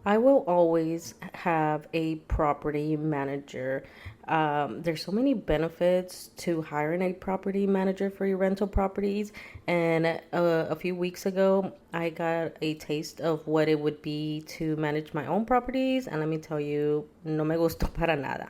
I will always have a property manager. There's so many benefits to hiring a property manager for your rental properties. And a few weeks ago, I got a taste of what it would be to manage my own properties. And let me tell you, no me gustó para nada.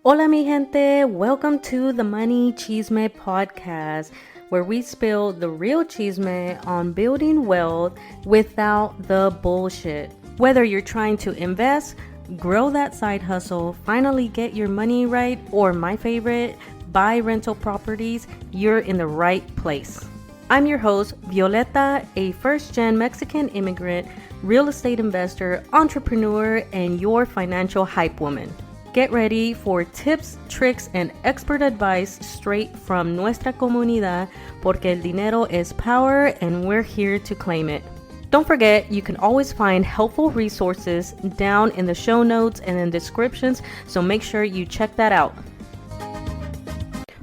Hola, mi gente. Welcome to the Money Chisme podcast, where we spill the real chisme on building wealth without the bullshit. Whether you're trying to invest, grow that side hustle, finally get your money right, or my favorite, buy rental properties, you're in the right place. I'm your host, Violeta, a first-gen Mexican immigrant, real estate investor, entrepreneur, and your financial hype woman. Get ready for tips, tricks, and expert advice straight from nuestra comunidad, porque el dinero es power and we're here to claim it. Don't forget, you can always find helpful resources down in the show notes and in descriptions, so make sure you check that out.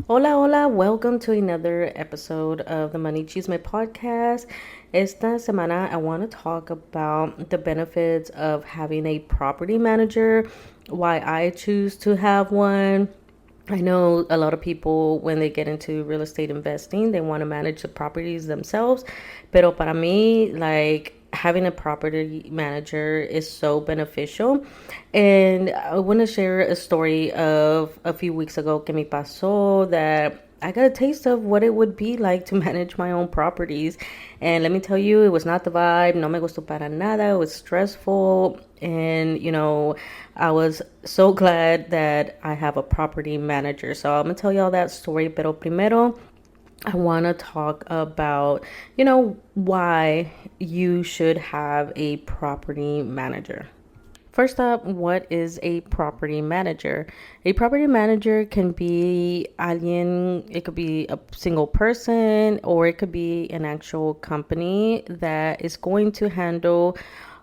Hola, hola, welcome to another episode of the Money Chisme podcast. Esta semana, I want to talk about the benefits of having a property manager, why I choose to have one. I know a lot of people, when they get into real estate investing, they want to manage the properties themselves. Pero para mí, having a property manager is so beneficial. And I want to share a story of a few weeks ago que me pasó that I got a taste of what it would be like to manage my own properties. And let me tell you, it was not the vibe. No me gustó para nada. It was stressful. And, I was so glad that I have a property manager. So I'm going to tell y'all that story. Pero primero, I want to talk about, why you should have a property manager. First up, what is a property manager? A property manager can be it could be a single person, or it could be an actual company that is going to handle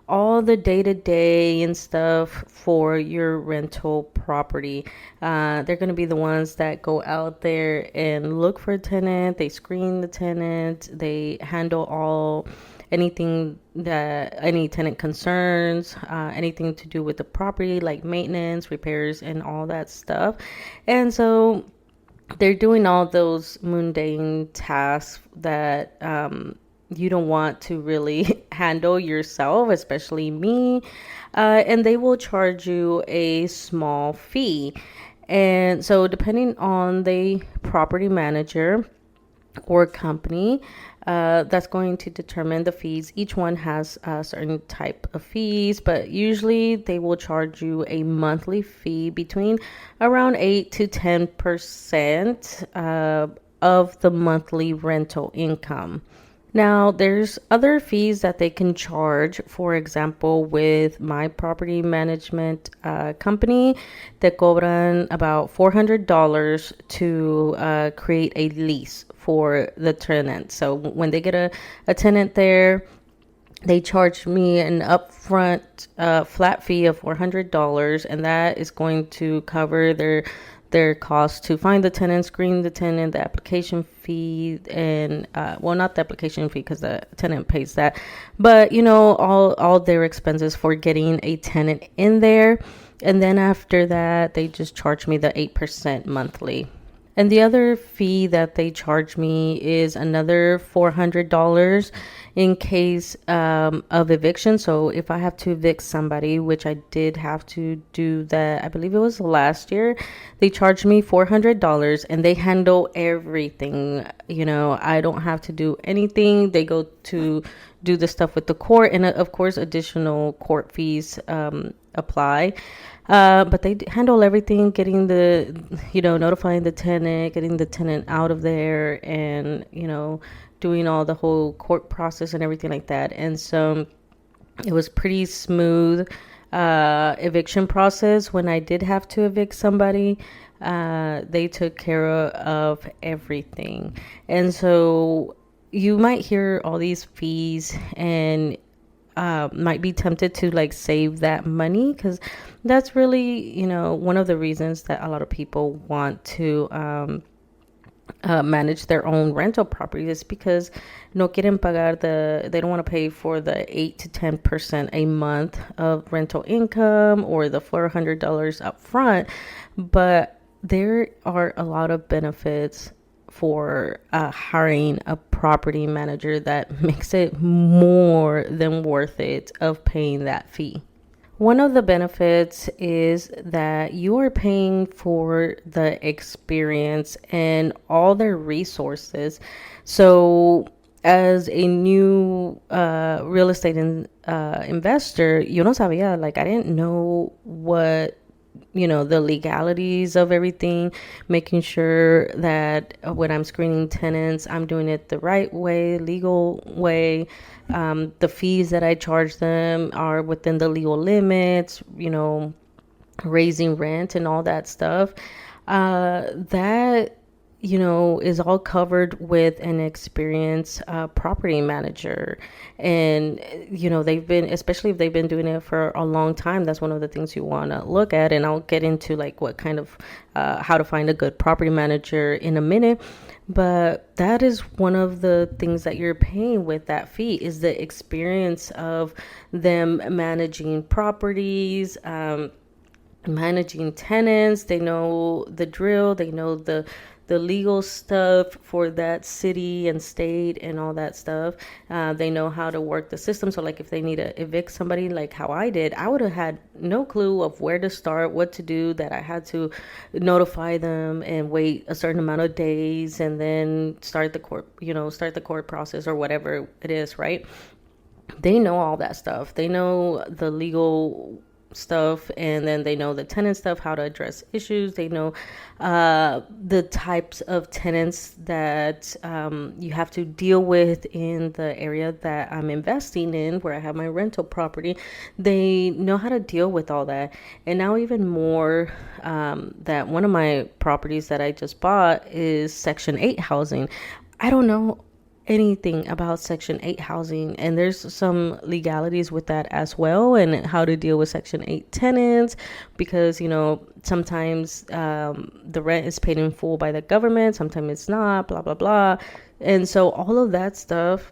all the day-to-day and stuff for your rental property. They're going to be the ones that go out there and look for a tenant. They screen the tenant. They handle any tenant concerns, anything to do with the property, like maintenance, repairs, and all that stuff. And so they're doing all those mundane tasks that you don't want to really handle yourself, especially me. And they will charge you a small fee. And so depending on the property manager or company, that's going to determine the fees. Each one has a certain type of fees, but usually they will charge you a monthly fee between around 8 to 10% of the monthly rental income. Now, there's other fees that they can charge. For example, with my property management company, they cobran about $400 to create a lease for the tenant. So when they get a tenant there, they charge me an upfront flat fee of $400, and that is going to cover their costs to find the tenant, screen the tenant, the application fee, and not the application fee because the tenant pays that, but all their expenses for getting a tenant in there. And then after that, they just charge me the 8% monthly. And the other fee that they charge me is another $400 in case of eviction. So if I have to evict somebody, which I did have to do that, I believe it was last year, they charged me $400 and they handle everything. I don't have to do anything. They go to do the stuff with the court, and of course, additional court fees apply. But they handle everything, getting notifying the tenant, getting the tenant out of there, and, doing all the whole court process and everything like that. And so it was pretty smooth eviction process. When I did have to evict somebody, they took care of everything. And so you might hear all these fees and might be tempted to save that money, because that's really one of the reasons that a lot of people want to manage their own rental properties. It's because no quieren pagar they don't want to pay for the 8 to 10% a month of rental income or the $400 up front. But there are a lot of benefits for hiring a property manager that makes it more than worth it of paying that fee. One of the benefits is that you are paying for the experience and all their resources. So, as a new real estate investor, yo no sabía, like, I didn't know what, the legalities of everything, making sure that when I'm screening tenants, I'm doing it the right way, legal way. The fees that I charge them are within the legal limits, raising rent and all that stuff. That is all covered with an experienced property manager. And, they've been, especially if they've been doing it for a long time, that's one of the things you want to look at. And I'll get into like what kind of, how to find a good property manager in a minute. But that is one of the things that you're paying with that fee is the experience of them managing properties, managing tenants. They know the drill. They know the legal stuff for that city and state and all that stuff. They know how to work the system. So like if they need to evict somebody like how I did, I would have had no clue of where to start, what to do, that I had to notify them and wait a certain amount of days and then start the court process or whatever it is, right? They know all that stuff. They know the legal stuff, and then they know the tenant stuff, how to address issues. They know the types of tenants that you have to deal with in the area that I'm investing in, where I have my rental property. They know how to deal with all that. And now even more, that one of my properties that I just bought is Section 8 housing. I don't know anything about Section 8 housing, and there's some legalities with that as well, and how to deal with Section 8 tenants, because sometimes the rent is paid in full by the government, sometimes it's not, blah blah blah. And so all of that stuff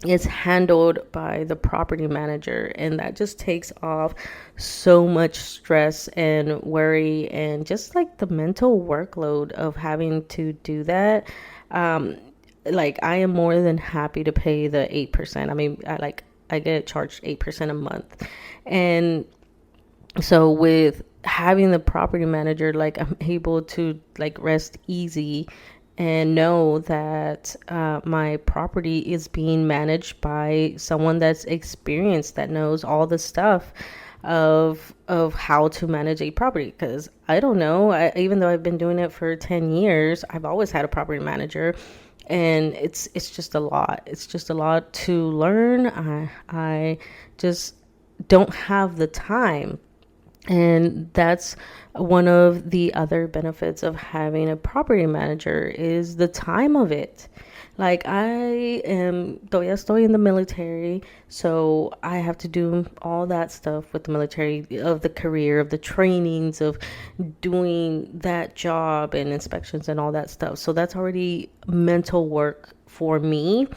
is handled by the property manager, and that just takes off so much stress and worry and just like the mental workload of having to do that. Like I am more than happy to pay the 8%. I mean, I get charged 8% a month. And so with having the property manager, like I'm able to like rest easy and know that my property is being managed by someone that's experienced, that knows all the stuff of how to manage a property. Because I don't know, even though I've been doing it for 10 years, I've always had a property manager. And it's just a lot. It's just a lot to learn. I just don't have the time. And that's one of the other benefits of having a property manager is the time of it. Like todavía estoy in the military, so I have to do all that stuff with the military, of the career, of the trainings, of doing that job and inspections and all that stuff. So that's already mental work for me.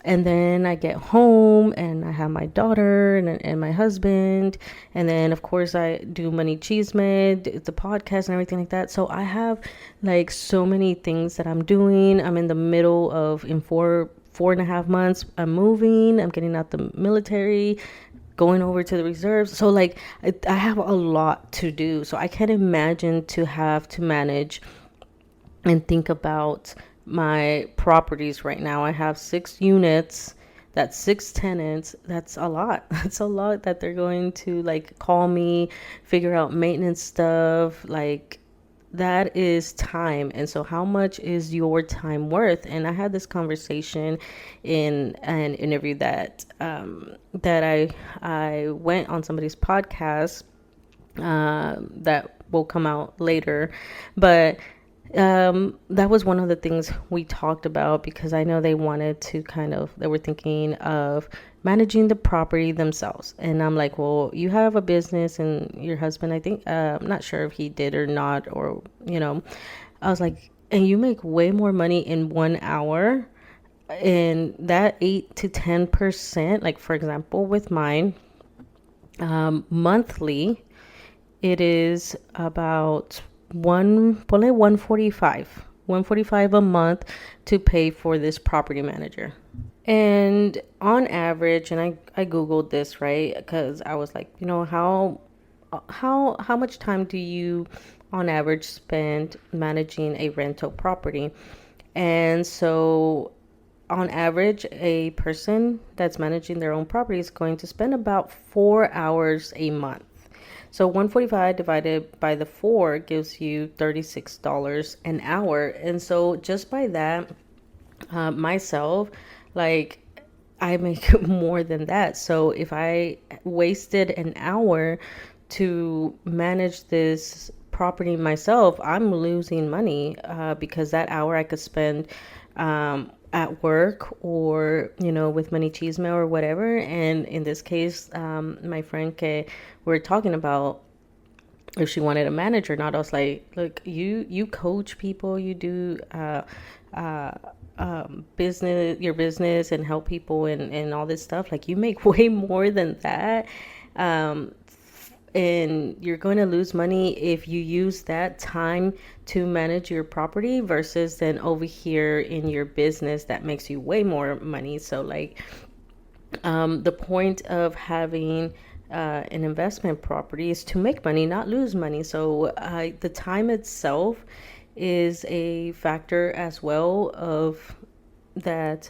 And then I get home and I have my daughter and my husband. And then, of course, I do Money Chisme, the podcast and everything like that. So I have like so many things that I'm doing. I'm in the middle of, in 4.5 months, I'm moving. I'm getting out the military, going over to the reserves. So like I have a lot to do. So I can't imagine to have to manage and think about my properties right now. I have 6 units, that's 6 tenants. That's a lot. That's a lot that they're going to like call me, figure out maintenance stuff. Like that is time. And so how much is your time worth? And I had this conversation in an interview that I went on somebody's podcast that will come out later. But that was one of the things we talked about, because I know they wanted to they were thinking of managing the property themselves. And I'm like, well, you have a business, and your husband, I think, I'm not sure if he did or not, or, I was like, and you make way more money in 1 hour. And that 8 to 10%, like for example, with mine, monthly, it is about probably 145 a month to pay for this property manager. And on average, and I Googled this, right? Because I was like, how much time do you on average spend managing a rental property? And so on average, a person that's managing their own property is going to spend about 4 hours a month. So 145 divided by the 4 gives you $36 an hour. And so just by that, myself, like, I make more than that. So if I wasted an hour to manage this property myself, I'm losing money, because that hour I could spend at work, or with money chisme or whatever. And in this case, my friend que we're talking about, if she wanted a manager or not, I was like, look, you coach people, you do uh, your business, and help people, and all this stuff. Like, you make way more than that. Um, and you're going to lose money if you use that time to manage your property versus then over here in your business that makes you way more money. So like, the point of having an investment property is to make money, not lose money. So the time itself is a factor as well that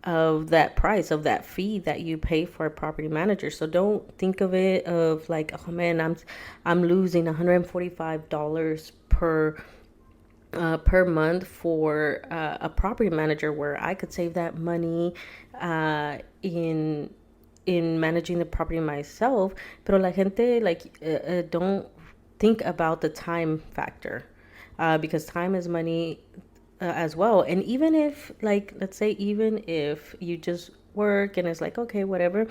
of that price, of that fee that you pay for a property manager. So don't think of it of like, oh man, I'm losing $145 per month for a property manager, where I could save that money in managing the property myself. Pero la gente, like, don't think about the time factor, because time is money as well. And even if, like, let's say, even if you just work and it's like, okay, whatever,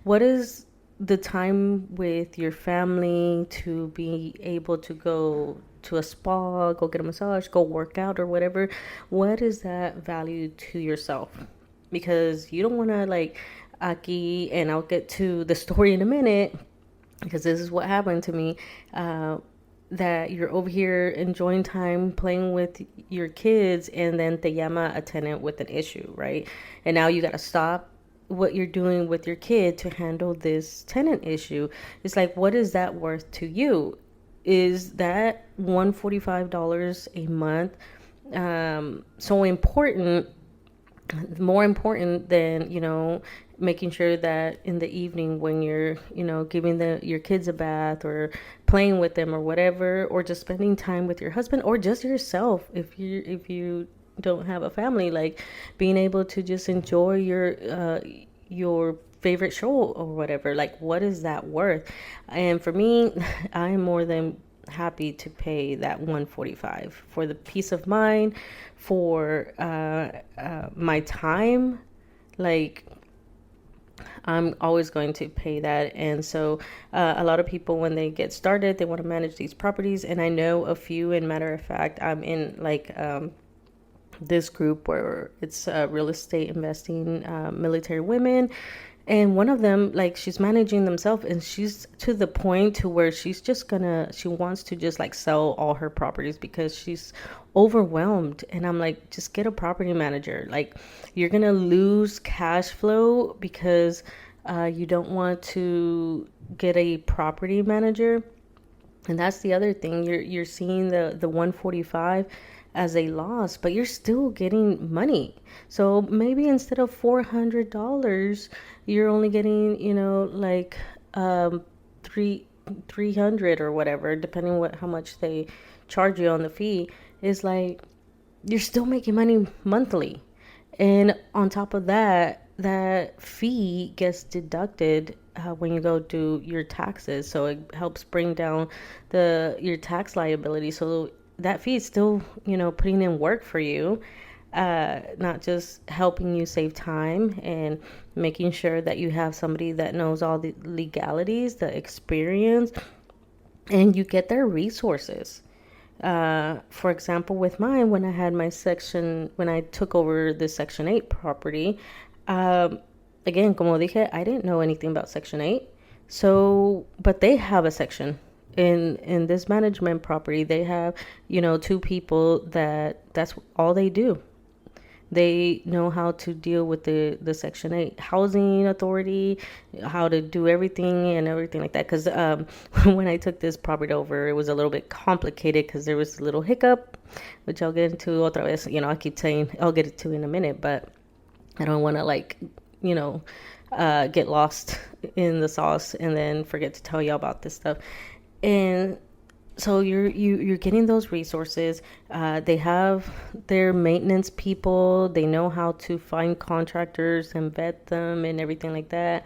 what is the time with your family to be able to go to a spa, go get a massage, go work out or whatever? What is that value to yourself? Because you don't want to, like, aki, and I'll get to the story in a minute, because this is what happened to me, that you're over here enjoying time playing with your kids, and then te llama a tenant with an issue, right? And now you got to stop what you're doing with your kid to handle this tenant issue. It's like, what is that worth to you? Is that $145 a month so important, more important than making sure that in the evening, when you're giving your kids a bath, or playing with them or whatever, or just spending time with your husband, or just yourself, if you don't have a family, like, being able to just enjoy your favorite show or whatever? Like, what is that worth? And for me, I am more than happy to pay that 145 for the peace of mind, for my time. Like, I'm always going to pay that. And so a lot of people, when they get started, they want to manage these properties. And I know a few, and matter of fact, I'm in like this group where it's real estate investing, military women. And one of them, like, she's managing themselves, and she's to the point to where she wants to just like sell all her properties because she's overwhelmed. And I'm like, just get a property manager. Like, you're gonna lose cash flow because you don't want to get a property manager. And that's the other thing. You're seeing the 145 as a loss, but you're still getting money. So maybe instead of $400, you're only getting, like three hundred or whatever, depending how much they charge you on the fee. Is like, you're still making money monthly. And on top of that, that fee gets deducted when you go do your taxes. So it helps bring down your tax liability. So that fee is still, putting in work for you, not just helping you save time and making sure that you have somebody that knows all the legalities, the experience, and you get their resources. For example, with mine, when I had my section, when I took over the Section 8 property, um, again, como dije, I didn't know anything about Section 8. So, but they have a section in this management property. They have, two people that's all they do. They know how to deal with the Section 8 housing authority, how to do everything and everything like that. Because when I took this property over, it was a little bit complicated because there was a little hiccup, which I'll get into otra vez. I keep saying I'll get it to in a minute, but I don't want to get lost in the sauce and then forget to tell you about this stuff. And so you're getting those resources. They have their maintenance people. They know how to find contractors and vet them and everything like that.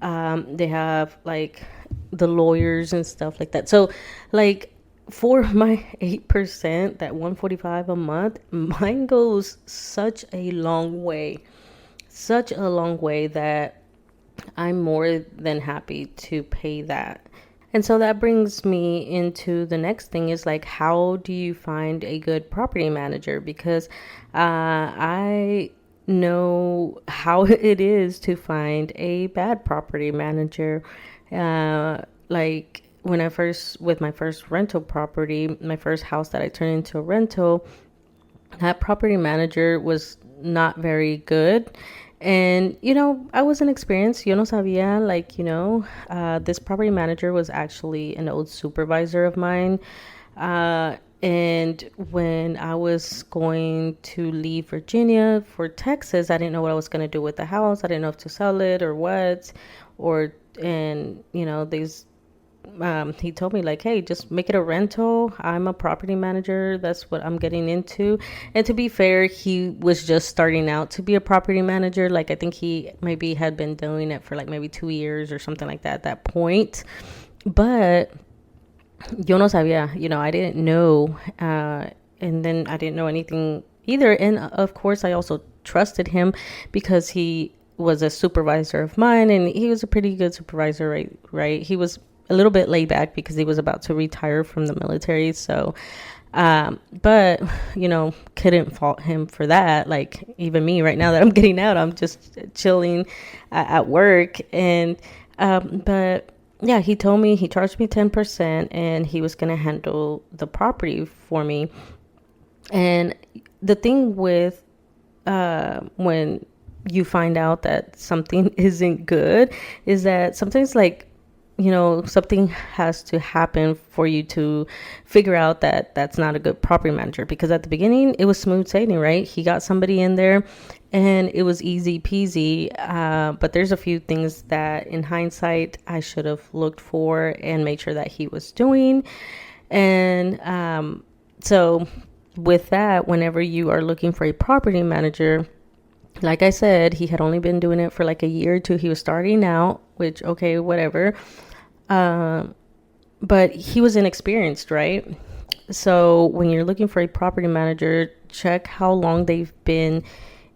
They have like the lawyers and stuff like that. So like for my 8%, that 145 a month, mine goes such a long way. Such a long way that I'm more than happy to pay that. And so that brings me into the next thing is like, how do you find a good property manager? Because I know how it is to find a bad property manager. Like with my first rental property, my first house that I turned into a rental, that property manager was not very good. And, I wasn't experienced. Yo no sabía, this property manager was actually an old supervisor of mine. And when I was going to leave Virginia for Texas, I didn't know what I was going to do with the house. I didn't know if to sell it or what. He told me like, hey, just make it a rental. I'm a property manager. That's what I'm getting into. And to be fair, he was just starting out to be a property manager. Like, I think he maybe had been doing it for like maybe 2 years or something like that at that point. But yo no sabía, I didn't know. And then I didn't know anything either. And of course, I also trusted him because he was a supervisor of mine and he was a pretty good supervisor, right? He was a little bit laid back because he was about to retire from the military. So, but, couldn't fault him for that. Like even me right now that I'm getting out, I'm just chilling at work. And, but yeah, he told me, he charged me 10% and he was going to handle the property for me. And the thing with, when you find out that something isn't good is that sometimes something has to happen for you to figure out that that's not a good property manager. Because at the beginning, it was smooth sailing, right? He got somebody in there and it was easy peasy. But there's a few things that in hindsight, I should have looked for and made sure that he was doing. And so with that, whenever you are looking for a property manager, like I said, he had only been doing it for like a year or two. He was starting out, which, okay, whatever. But he was inexperienced, right? So when you're looking for a property manager, check how long they've been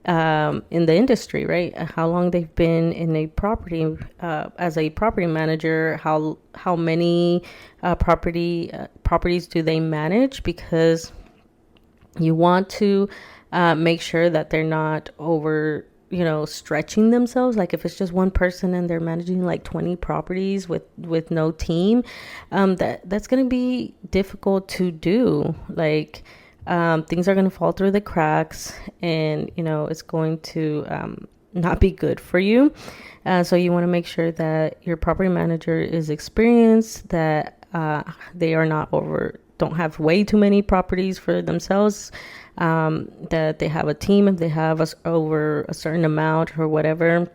in the industry, right? How long they've been in a property as a property manager. How many properties do they manage? Because you want to make sure that they're not over stretching themselves. Like if it's just one person and they're managing like 20 properties with no team, that's going to be difficult to do. Like things are going to fall through the cracks and it's going to not be good for you. So you want to make sure that your property manager is experienced, that they are not don't have way too many properties for themselves, that they have a team, if they have over a certain amount or whatever.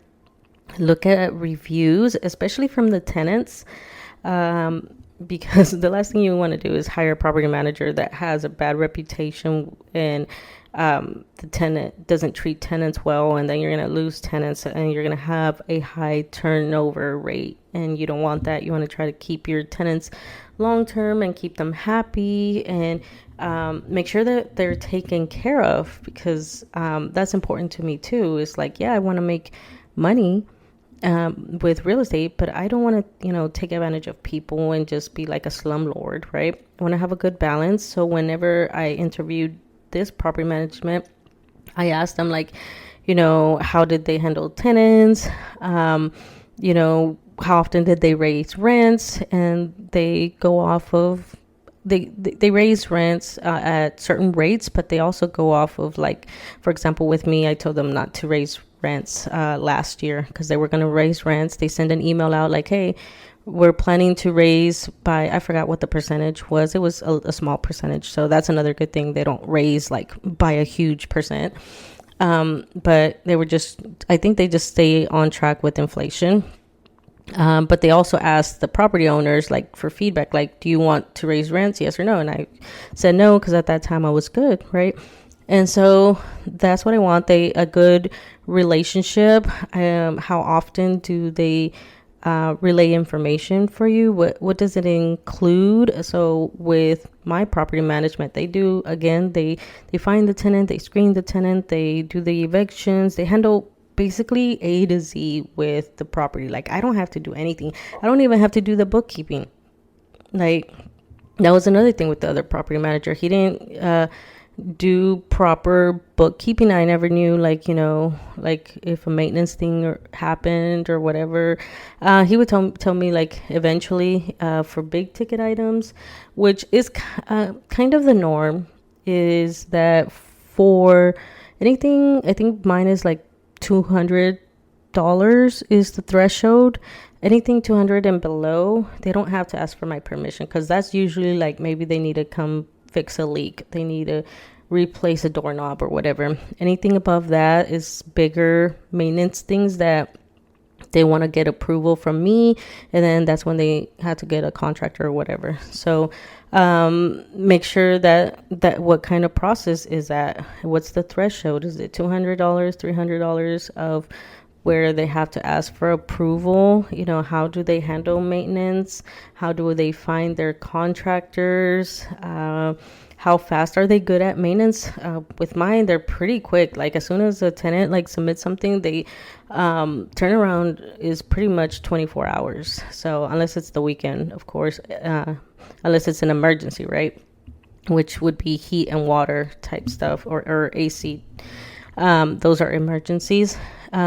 Look at reviews, especially from the tenants, because the last thing you want to do is hire a property manager that has a bad reputation and the tenant doesn't treat tenants well, and then you're going to lose tenants and you're going to have a high turnover rate, and you don't want that. You want to try to keep your tenants long term and keep them happy, and make sure that they're taken care of, because that's important to me too. It's like, yeah, I want to make money, with real estate, but I don't want to, take advantage of people and just be like a slumlord, right? I want to have a good balance. So whenever I interviewed this property management, I asked them like, how did they handle tenants? How often did they raise rents? And they go off of they raise rents at certain rates, but they also go off of, like, for example, with me, I told them not to raise rents last year because they were going to raise rents. They send an email out like, hey, we're planning to raise by, I forgot what the percentage was. It was a small percentage. So that's another good thing. They don't raise like by a huge percent. But they were I think they just stay on track with inflation. But they also asked the property owners, like, for feedback, like, do you want to raise rents? Yes or no? And I said no, because at that time I was good, right? And so that's what I want. A good relationship. How often do they relay information for you? What does it include? So with my property management, they do, again, they find the tenant, they screen the tenant, they do the evictions, they handle basically A to Z with the property. Like, I don't have to do anything. I don't even have to do the bookkeeping. Like, that was another thing with the other property manager. He didn't do proper bookkeeping. I never knew, like, like if a maintenance thing happened or whatever. He would tell me, like, eventually for big ticket items, which is kind of the norm, is that for anything, I think mine is like $200 is the threshold. Anything 200 and below, they don't have to ask for my permission, because that's usually like maybe they need to come fix a leak, they need to replace a doorknob or whatever. Anything above that is bigger maintenance things that they want to get approval from me, and then that's when they had to get a contractor or whatever. So make sure that what kind of process is that, what's the threshold, is it $200, $300 of where they have to ask for approval? How do they handle maintenance? How do they find their contractors? How fast are they good at maintenance? With mine, they're pretty quick. Like, as soon as a tenant like submits something, they turnaround is pretty much 24 hours. So unless it's the weekend, of course, unless it's an emergency, right? Which would be heat and water type stuff, or AC. Those are emergencies.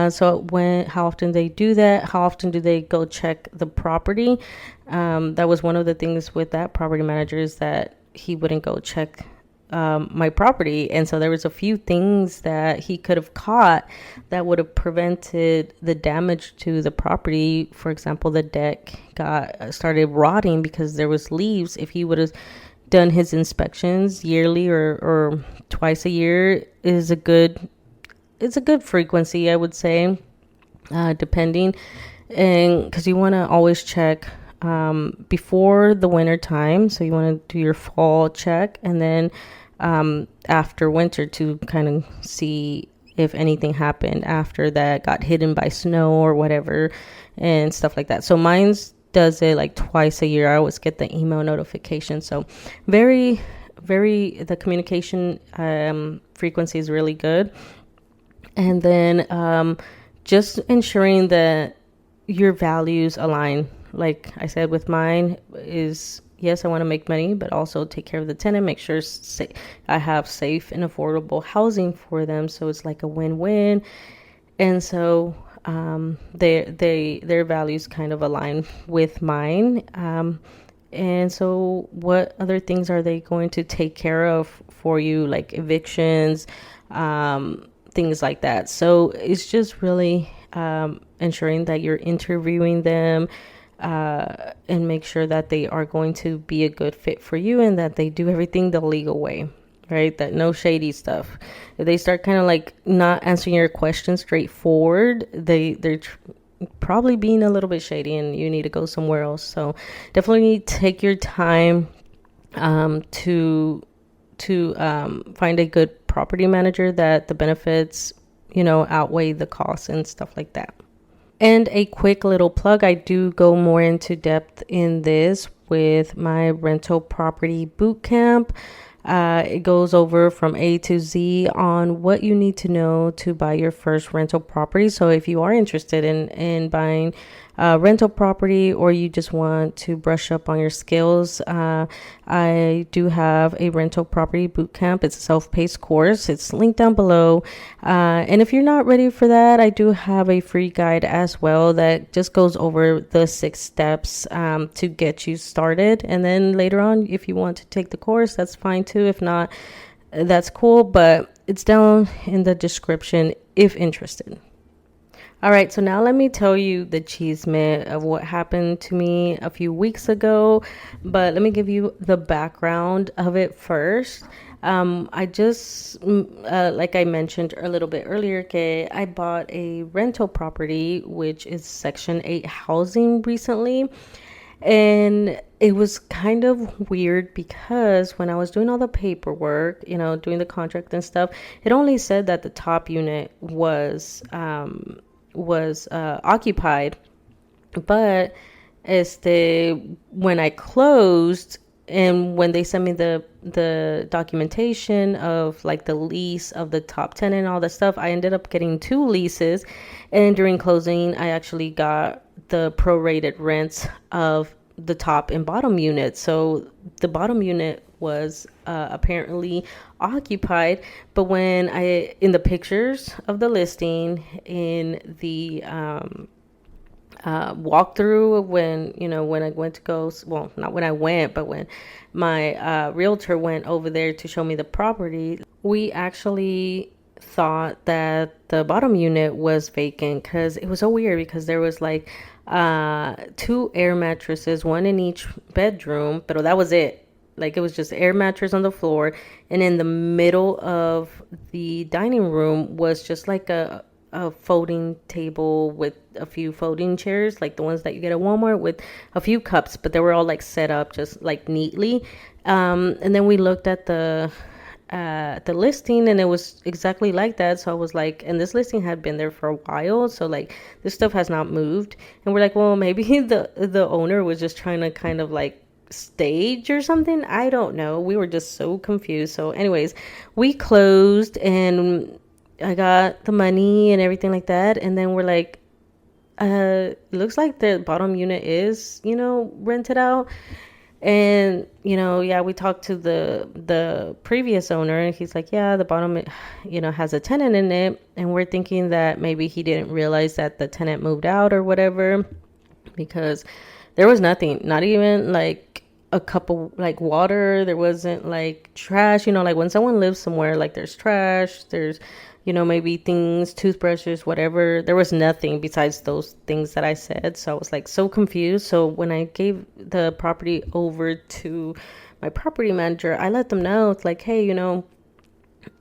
So how often they do that? How often do they go check the property? That was one of the things with that property manager, is that he wouldn't go check my property. And so there was a few things that he could have caught that would have prevented the damage to the property. For example, the deck started rotting because there was leaves. If he would have done his inspections yearly or twice a year, it's a good frequency, I would say, depending. And because you want to always check before the winter time, so you want to do your fall check, and then after winter to kind of see if anything happened after that, got hidden by snow or whatever and stuff like that. So mine's does it like twice a year. I always get the email notification. So very, very, the communication frequency is really good. And then just ensuring that your values align. Like I said, with mine is, yes, I want to make money, but also take care of the tenant, make sure I have safe and affordable housing for them. So it's like a win-win. And so their values kind of align with mine. And so what other things are they going to take care of for you, like evictions, things like that? So it's just really ensuring that you're interviewing them and make sure that they are going to be a good fit for you, and that they do everything the legal way, right? That no shady stuff. If they start kind of like not answering your questions straightforward, they're probably being a little bit shady, and you need to go somewhere else. So definitely take your time to find a good property manager that the benefits, outweigh the costs and stuff like that. And a quick little plug, I do go more into depth in this with my rental property boot camp. It goes over from A to Z on what you need to know to buy your first rental property. So if you are interested in buying rental property, or you just want to brush up on your skills, I do have a rental property boot camp. It's a self-paced course. It's linked down below. And if you're not ready for that, I do have a free guide as well that just goes over the 6 steps to get you started. And then later on, if you want to take the course, that's fine too. If not, that's cool. But it's down in the description if interested. All right, so now let me tell you the chisme of what happened to me a few weeks ago, but let me give you the background of it first. I just, like I mentioned a little bit earlier, que I bought a rental property, which is Section 8 housing recently. And it was kind of weird because when I was doing all the paperwork, doing the contract and stuff, it only said that the top unit was occupied, but when I closed and when they sent me the documentation of like the lease of the top tenant and all that stuff, I ended up getting 2 leases, and during closing I actually got the prorated rents of the top and bottom unit. So the bottom unit was apparently occupied, but when in the pictures of the listing, in the walkthrough, when I went to go, well, not when I went, but when my realtor went over there to show me the property, we actually thought that the bottom unit was vacant, because it was so weird, because there was like 2 air mattresses, 1 in each bedroom, but that was it. Like, it was just air mattress on the floor, and in the middle of the dining room was just like a folding table with a few folding chairs, like the ones that you get at Walmart, with a few cups, but they were all like set up just like neatly. And then we looked at the listing, and it was exactly like that. So I was like, and this listing had been there for a while, so like this stuff has not moved. And we're like, well, maybe the owner was just trying to kind of like stage or something. I don't know. We were just so confused. So anyways, we closed and I got the money and everything like that. And then we're like, looks like the bottom unit is, rented out. And, yeah, we talked to the previous owner, and he's like, yeah, the bottom, has a tenant in it. And we're thinking that maybe he didn't realize that the tenant moved out or whatever, because there was nothing, not even like a cup of like water. There wasn't like trash, like when someone lives somewhere, like there's trash, there's, maybe things, toothbrushes, whatever. There was nothing besides those things that I said. So I was like so confused. So when I gave the property over to my property manager, I let them know, it's like, hey,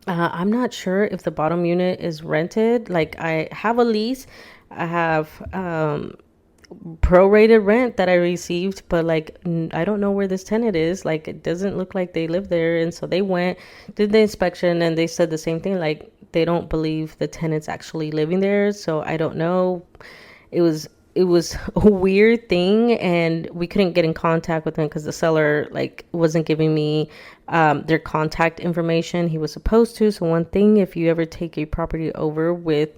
I'm not sure if the bottom unit is rented. Like, I have a lease, I have prorated rent that I received, but like I don't know where this tenant is. Like, it doesn't look like they live there. And so they did the inspection, and they said the same thing, like they don't believe the tenant's actually living there. So I don't know. It was a weird thing, and we couldn't get in contact with them because the seller like wasn't giving me their contact information. He was supposed to. So one thing, if you ever take a property over with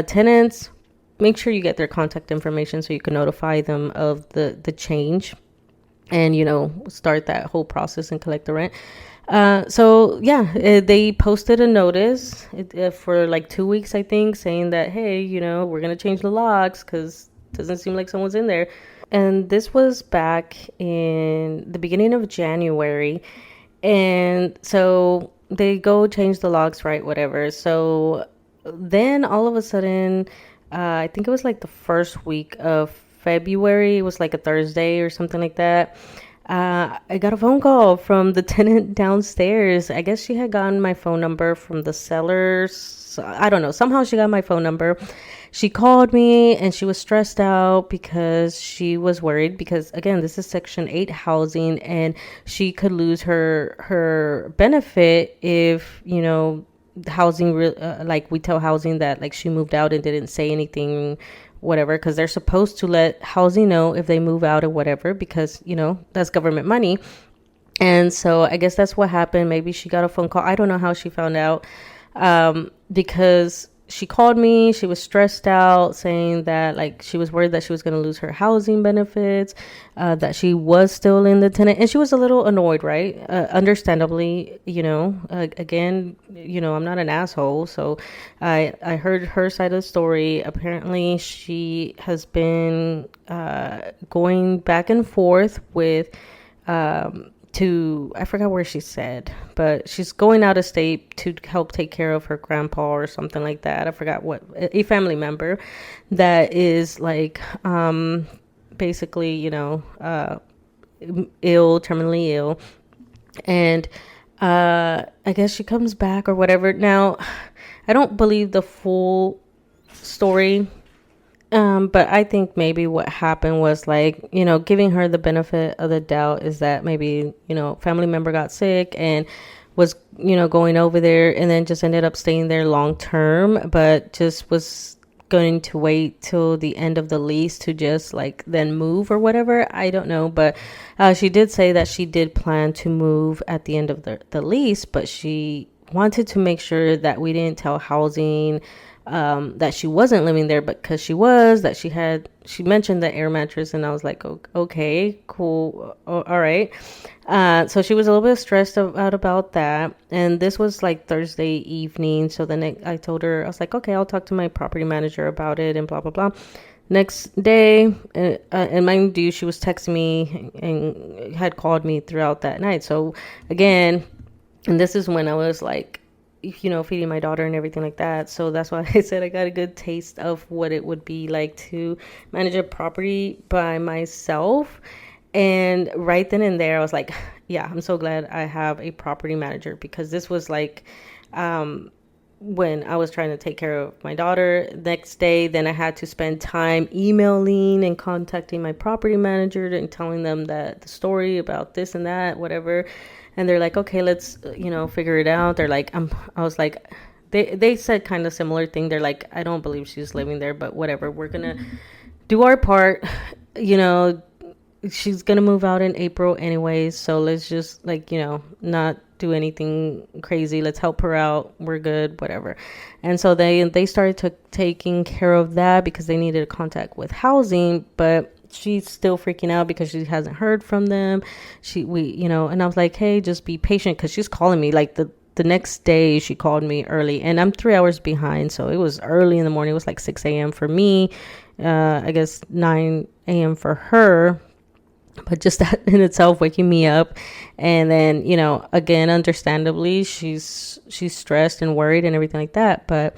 tenants, make sure you get their contact information so you can notify them of the change and, start that whole process and collect the rent. So yeah, they posted a notice for like 2 weeks, I think, saying that, hey, we're going to change the locks because it doesn't seem like someone's in there. And this was back in the beginning of January. And so they go change the locks, right? Whatever. So then all of a sudden, I think it was like the first week of February. It was like a Thursday or something like that. I got a phone call from the tenant downstairs. I guess she had gotten my phone number from the sellers. I don't know. Somehow she got my phone number. She called me and she was stressed out because she was worried because, again, this is Section 8 housing, and she could lose her benefit if, housing, like we tell housing that like she moved out and didn't say anything, whatever, because they're supposed to let housing know if they move out or whatever, because that's government money. And so I guess that's what happened. Maybe she got a phone call. I don't know how she found out, because she called me. She was stressed out, saying that like she was worried that she was going to lose her housing benefits, that she was still in the tenant, and she was a little annoyed, right? Understandably, again, I'm not an asshole, so I heard her side of the story. Apparently, she has been going back and forth with. I forgot where she said, but she's going out of state to help take care of her grandpa or something like that. I forgot what, a family member that is like, basically, ill, terminally ill. And, I guess she comes back or whatever. Now, I don't believe the full story. But I think maybe what happened was like, giving her the benefit of the doubt is that maybe, family member got sick and was, going over there and then just ended up staying there long term, but just was going to wait till the end of the lease to just like then move or whatever. I don't know. But she did say that she did plan to move at the end of the lease, but she wanted to make sure that we didn't tell housing that she wasn't living there, but because she was, that she mentioned the air mattress, and I was like, okay, cool, all right. So she was a little bit stressed out about that, and this was like Thursday evening. So then I told her, I was like, okay, I'll talk to my property manager about it and blah blah blah. Next day, and mind you, she was texting me and had called me throughout that night. So again, and this is when I was like, feeding my daughter and everything like that. So that's why I said I got a good taste of what it would be like to manage a property by myself. And right then and there, I was like, yeah, I'm so glad I have a property manager, because this was like, when I was trying to take care of my daughter. Next day, then I had to spend time emailing and contacting my property manager and telling them that the story about this and that, whatever. And they're like, okay, let's, figure it out. They're like, I was like, they said kind of similar thing. They're like, I don't believe she's living there, but whatever. We're going to do our part. She's going to move out in April anyways. So let's just like, not do anything crazy. Let's help her out. We're good, whatever. And so they started taking care of that because they needed a contact with housing, but she's still freaking out because she hasn't heard from them. And I was like, hey, just be patient, because she's calling me like the next day. She called me early, and I'm 3 hours behind, so it was early in the morning. It was like 6 a.m. for me, I guess 9 a.m. for her. But just that in itself waking me up. And then, again, understandably, she's stressed and worried and everything like that. But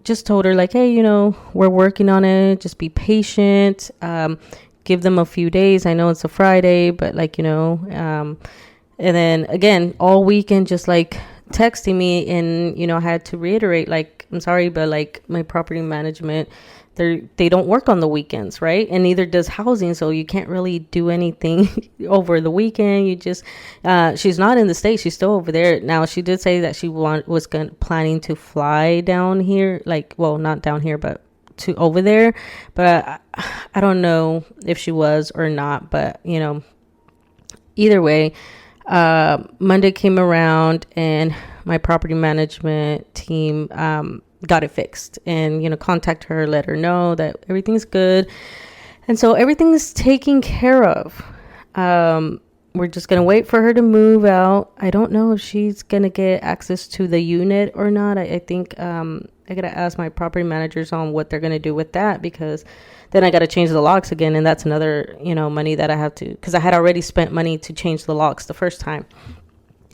just told her like, hey, we're working on it. Just be patient. Give them a few days. I know it's a Friday, but like, and then again, all weekend, just like texting me. And, I had to reiterate, like, I'm sorry, but like my property management, they don't work on the weekends, right? And neither does housing, so you can't really do anything over the weekend. You just, she's not in the state; she's still over there. Now, she did say that she was planning to fly down here, like, well, not down here, but to over there. But I don't know if she was or not. But either way, Monday came around, and my property management team got it fixed, and contact her, let her know that everything's good. And so everything is taken care of. We're just gonna wait for her to move out. I don't know if she's gonna get access to the unit or not. I think I gotta ask my property managers on what they're gonna do with that, because then I gotta change the locks again, and that's another money that I have to, because I had already spent money to change the locks the first time.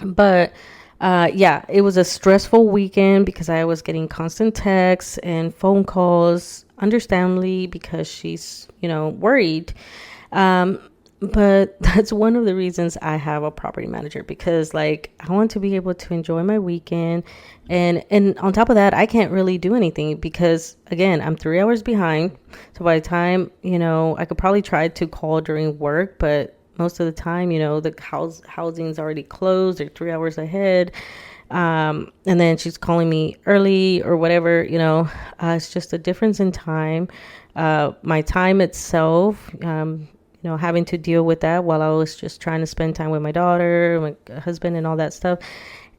But yeah, it was a stressful weekend because I was getting constant texts and phone calls, understandably, because she's, worried. But that's one of the reasons I have a property manager, because like I want to be able to enjoy my weekend. And on top of that, I can't really do anything because, again, I'm 3 hours behind. So by the time, I could probably try to call during work, but most of the time, the housing's already closed. They're 3 hours ahead. And then she's calling me early or whatever, it's just a difference in time. My time itself, having to deal with that while I was just trying to spend time with my daughter, my husband, and all that stuff,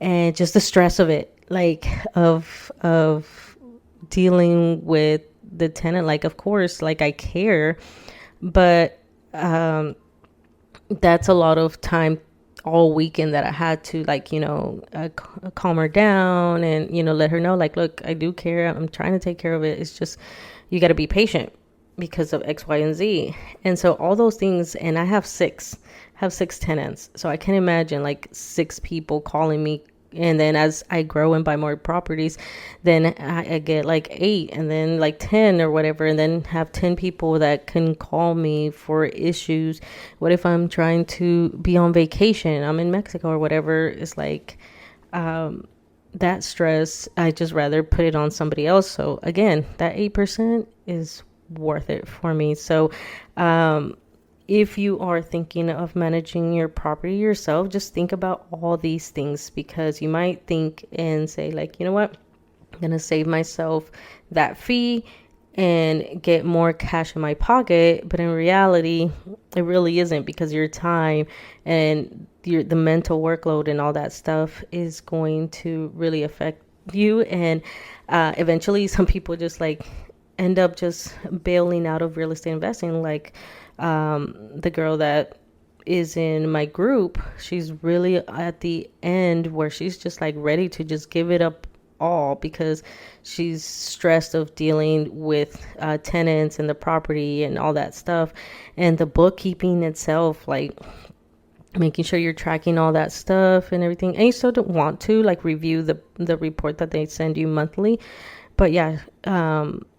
and just the stress of it, like of dealing with the tenant. Like, of course, like I care, but that's a lot of time all weekend that I had to, like, calm her down and, let her know, like, look, I do care. I'm trying to take care of it. It's just, you got to be patient because of X, Y, and Z. And so all those things, and I have six tenants. So I can imagine like 6 people calling me. And then as I grow and buy more properties, then I get like 8 and then like 10 or whatever, and then have 10 people that can call me for issues. What if I'm trying to be on vacation? I'm in Mexico or whatever. It's like that stress, I just rather put it on somebody else. So again, that 8% is worth it for me. So if you are thinking of managing your property yourself, just think about all these things, because you might think and say, like, you know what, I'm going to save myself that fee and get more cash in my pocket. But in reality, it really isn't, because your time and the mental workload and all that stuff is going to really affect you. And eventually some people just like end up just bailing out of real estate investing. Like the girl that is in my group, she's really at the end where she's just like ready to just give it up all, because she's stressed of dealing with tenants and the property and all that stuff, and the bookkeeping itself, like making sure you're tracking all that stuff and everything. And you still don't want to like review the report that they send you monthly. But yeah,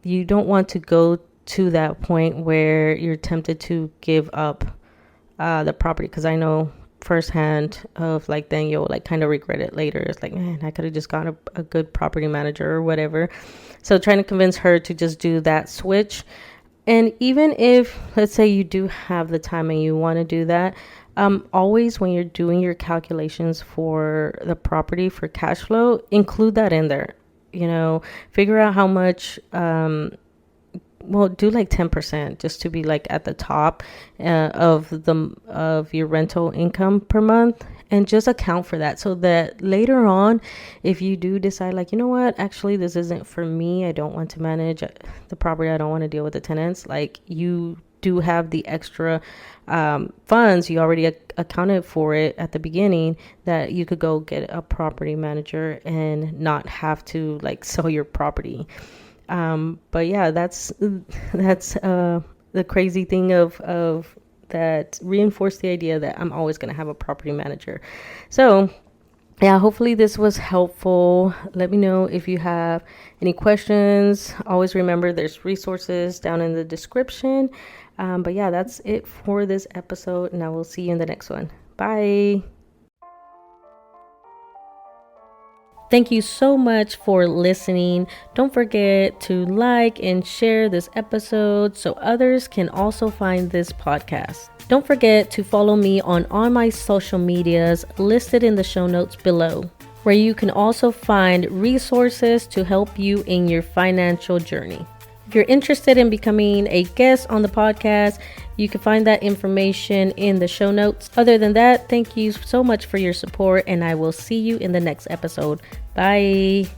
you don't want to go to that point where you're tempted to give up the property, because I know firsthand of like, then you'll like kind of regret it later. It's like, man, I could have just got a good property manager or whatever. So trying to convince her to just do that switch. And even if, let's say, you do have the time and you want to do that, always when you're doing your calculations for the property for cash flow, include that in there. Figure out how much, do like 10% just to be like at the top of your rental income per month, and just account for that, so that later on, if you do decide, like, you know what, actually this isn't for me, I don't want to manage the property, I don't want to deal with the tenants, like, you do have the extra funds, you already accounted for it at the beginning, that you could go get a property manager and not have to like sell your property. But yeah, that's the crazy thing of that reinforced the idea that I'm always going to have a property manager. So yeah, hopefully this was helpful. Let me know if you have any questions. Always remember, there's resources down in the description. But yeah, that's it for this episode, and I will see you in the next one. Bye. Thank you so much for listening. Don't forget to like and share this episode so others can also find this podcast. Don't forget to follow me on all my social medias listed in the show notes below, where you can also find resources to help you in your financial journey. If you're interested in becoming a guest on the podcast, you can find that information in the show notes. Other than that, thank you so much for your support, and I will see you in the next episode. Bye.